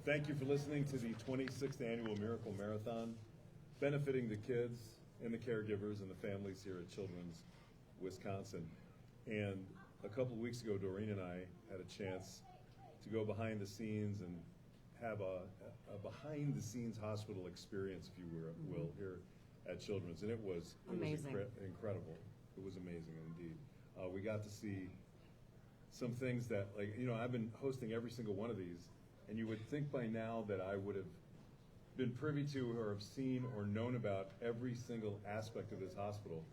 Thank you for listening to the 26th Annual Miracle Marathon, benefiting the kids and the caregivers and the families here at Children's Wisconsin. And a couple of weeks ago, Doreen and I had a chance to go behind the scenes and have a behind-the-scenes hospital experience, if you will, here at Children's. And it was incredible. It was amazing indeed. We got to see some things that, like, you know, I've been hosting every single one of these, and you would think by now that I would have been privy to or have seen or known about every single aspect of this hospital.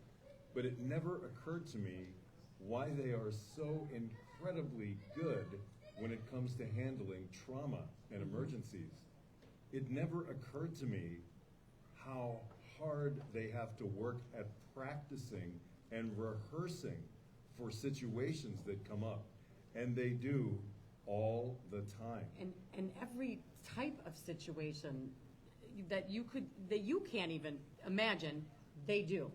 But it never occurred to me why they are so incredibly good when it comes to handling trauma and emergencies. It never occurred to me how hard they have to work at practicing and rehearsing for situations that come up. And they do all the time. And every type of situation that you can't even imagine, they do.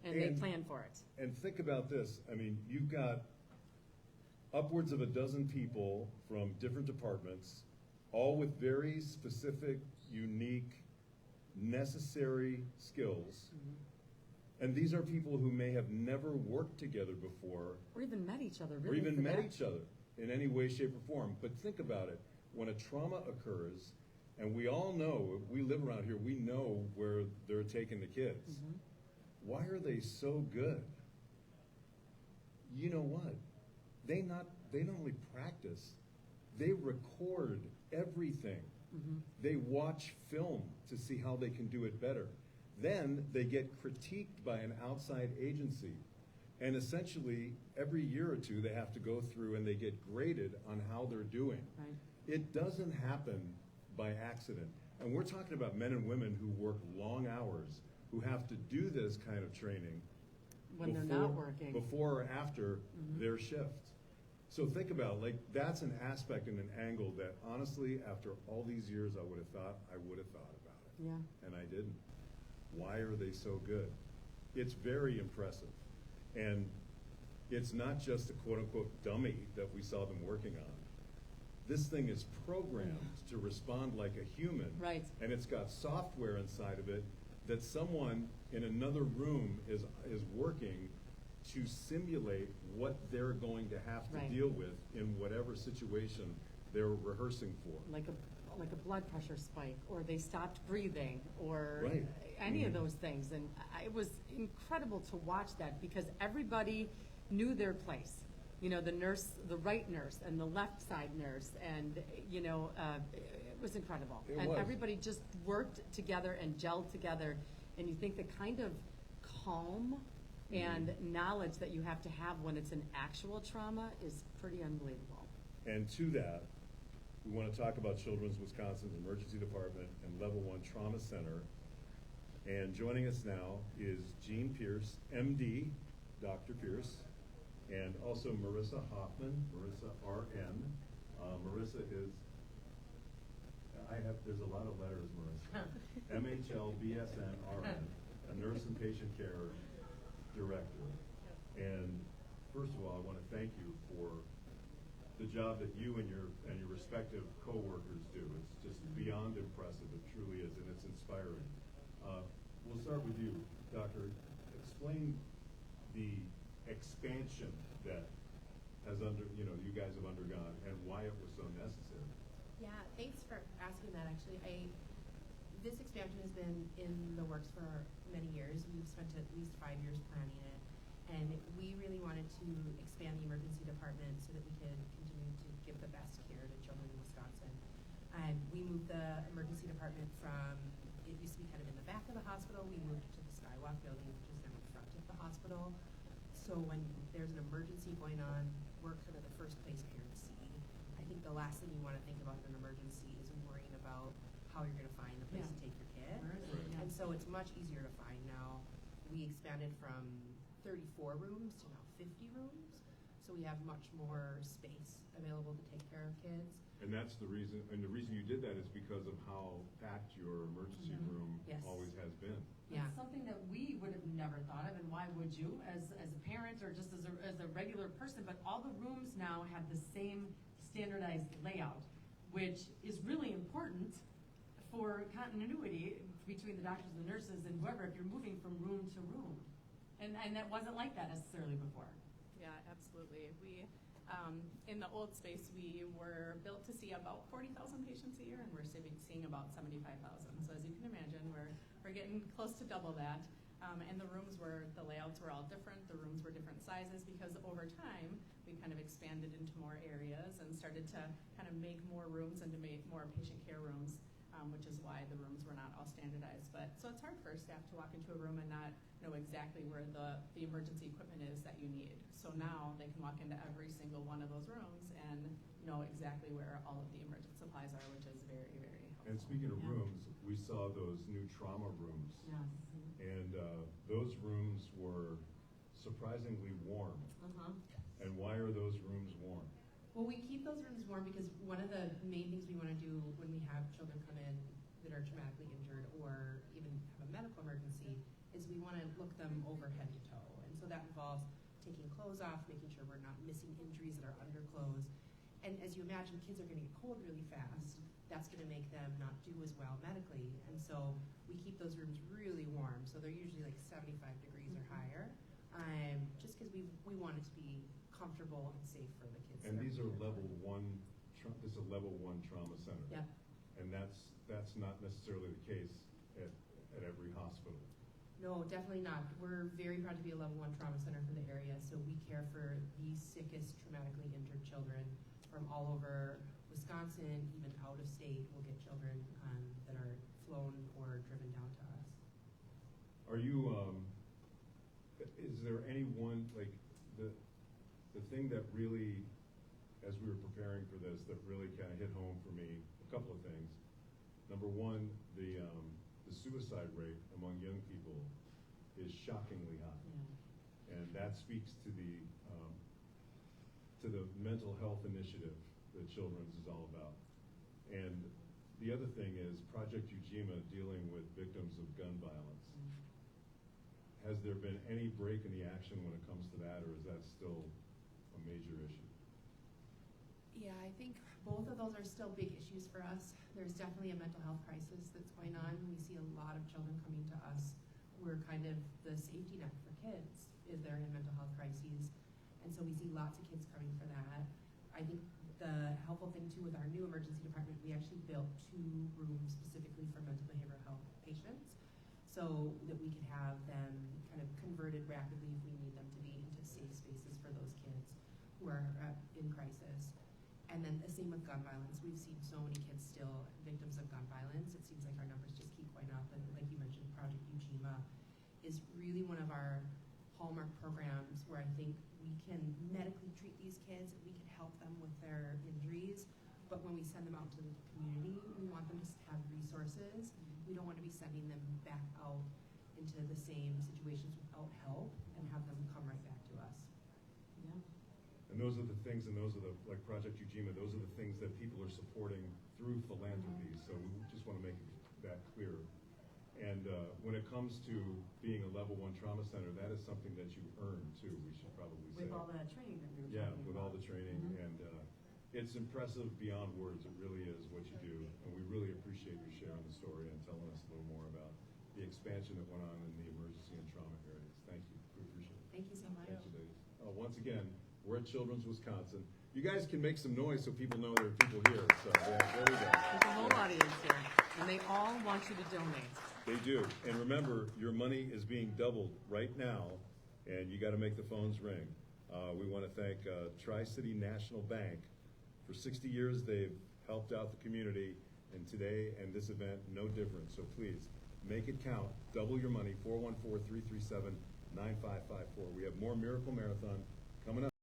And they plan for it. And think about this. I mean, you've got upwards of a dozen people from different departments, all with very specific, unique, necessary skills. Mm-hmm. And these are people who may have never worked together before. Or even met each other. Really, or even met each other in any way, shape, or form. But think about it. When a trauma occurs, and we all know, we live around here, we know where they're taking the kids. Mm-hmm. Why are they so good? You know what? They not only practice, they record everything. Mm-hmm. They watch film to see how they can do it better. Then they get critiqued by an outside agency. And essentially, every year or two, they have to go through and they get graded on how they're doing. Right. It doesn't happen by accident. And we're talking about men and women who work long hours, who have to do this kind of training when they're not working, before or after their shift. So think about it, like, that's an aspect and an angle that honestly, after all these years, I would have thought about it. Yeah. And I didn't. Why are they so good? It's very impressive. And it's not just a quote-unquote dummy that we saw them working on. This thing is programmed to respond like a human. Right. And it's got software inside of it that someone in another room is working to simulate what they're going to have to deal with in whatever situation they're rehearsing for. Like a blood pressure spike, or they stopped breathing, or any of those things. And it was incredible to watch that, because everybody knew their place. You know, the nurse, the right nurse, and the left side nurse, and it was incredible. Everybody just worked together and gelled together. And you think the kind of calm and knowledge that you have to have when it's an actual trauma is pretty unbelievable. And to that, we want to talk about Children's Wisconsin's Emergency Department and Level 1 Trauma Center. And joining us now is Jean Pierce, MD, Dr. Pierce, and also Marissa Hoffman, Marissa RN. Marissa is, there's a lot of letters, Marissa. MHL BSN RN, a nurse and patient care director. And first of all, I want to thank you for the job that you and your respective co-workers do. It's just beyond impressive. It truly is, and it's inspiring. We'll start with you, Doctor. Explain the expansion that you guys have undergone and why it was so necessary. Yeah, thanks for asking that. Actually, this expansion has been in the works for many years. We've spent at least 5 years planning it. And we really wanted to expand the emergency department so that we could continue to give the best care to children in Wisconsin. We moved the emergency department from, it used to be kind of in the back of the hospital. We moved it to the Skywalk building, which is now in front of the hospital. So when there's an emergency going on, we're kind of the first place parents see. I think the last thing you want to think about in an emergency is worrying about how you're going to find the place to take your kid. And so it's much easier to find now. We expanded from 34 rooms to now 50 rooms. So we have much more space available to take care of kids. And that's the reason, and the reason you did that is because of how packed your emergency room always has been. Yeah. It's something that we would have never thought of, and why would you, as a parent or just as a regular person? But all the rooms now have the same standardized layout, which is really important for continuity between the doctors and the nurses and whoever, if you're moving from room to room. And that wasn't like that necessarily before. Yeah, absolutely. We, in the old space, we were built to see about 40,000 patients a year, and we're seeing about 75,000. So as you can imagine, we're getting close to double that. And the layouts were all different. The rooms were different sizes because over time, we kind of expanded into more areas and started to kind of make more rooms and to make more patient care rooms, which is why the rooms were not all standardized. So it's hard for staff to walk into a room and not know exactly where the emergency equipment is that you need. So now they can walk into every single one of those rooms and know exactly where all of the emergency supplies are, which is very, very helpful. And speaking of rooms, we saw those new trauma rooms. Yes. And those rooms were surprisingly warm. And why are those rooms warm? Well, we keep those rooms warm because one of the main things we want to do when we have children come in that are traumatically injured or even have a medical emergency is we want to look them over head to toe. And so that involves taking clothes off, making sure we're not missing injuries that are under clothes. And as you imagine, kids are going to get cold really fast. That's going to make them not do as well medically. And so we keep those rooms really warm. So they're usually like 75 degrees or higher, just because we want it to be comfortable and safe for the kids. And these are level one, this is a level one trauma center. Yeah. And that's not necessarily the case at every hospital. No, definitely not. We're very proud to be a level one trauma center for the area. So we care for the sickest traumatically injured children from all over Wisconsin, even out of state. We'll get children that are flown or driven down to us. Are you, is there any one, like, the thing that really, as we were preparing for this, that really kind of hit home for me, a couple of things. Number one, the suicide rate among young people is shockingly high. Yeah. And that speaks to the mental health initiative that Children's is all about. And the other thing is Project Ujima dealing with victims of gun violence. Has there been any break in the action when it comes to that, or is that still a major issue? Yeah, I think both of those are still big issues for us. There's definitely a mental health crisis that's going on. We see a lot of children coming to us. We're kind of the safety net for kids if they're in mental health crises. And so we see lots of kids coming for that. I think the helpful thing too with our new emergency department, we actually built 2 rooms specifically for mental behavioral health patients so that we could have them kind of converted rapidly if we need them to be into safe spaces for those kids who are in crisis. And then the same with gun violence. We've seen so many kids still victims of gun violence. It seems like our numbers just keep going up. And like you mentioned, Project Ujima is really one of our hallmark programs where I think we can medically treat these kids, we can help them with their injuries, but when we send them out to the community, we want them to have resources. We don't want to be sending them back out into the same situations without help and have them come right back to us. Yeah. And those are the things, and those are the, like Project Ujima, those are the things that people are supporting through philanthropy. So we just want to make that clear. And when it comes to being a level one trauma center, that is something that you earn too, we should probably say. With all that training that we were Yeah, talking with all about. the training. And it's impressive beyond words. It really is what you do. And we really appreciate you sharing the story and telling us a little more about the expansion that went on in the emergency and trauma areas. Thank you. We appreciate it. Thank you so much. Thank you, ladies. Once again, we're at Children's Wisconsin. You guys can make some noise so people know there are people here. So yeah, there we go. There's a whole audience here, and they all want you to donate. They do. And remember, your money is being doubled right now, and you got to make the phones ring. We want to thank Tri-City National Bank. For 60 years, they've helped out the community, and today and this event, no different. So please, make it count. Double your money, 414-337-9554. We have more Miracle Marathon coming up.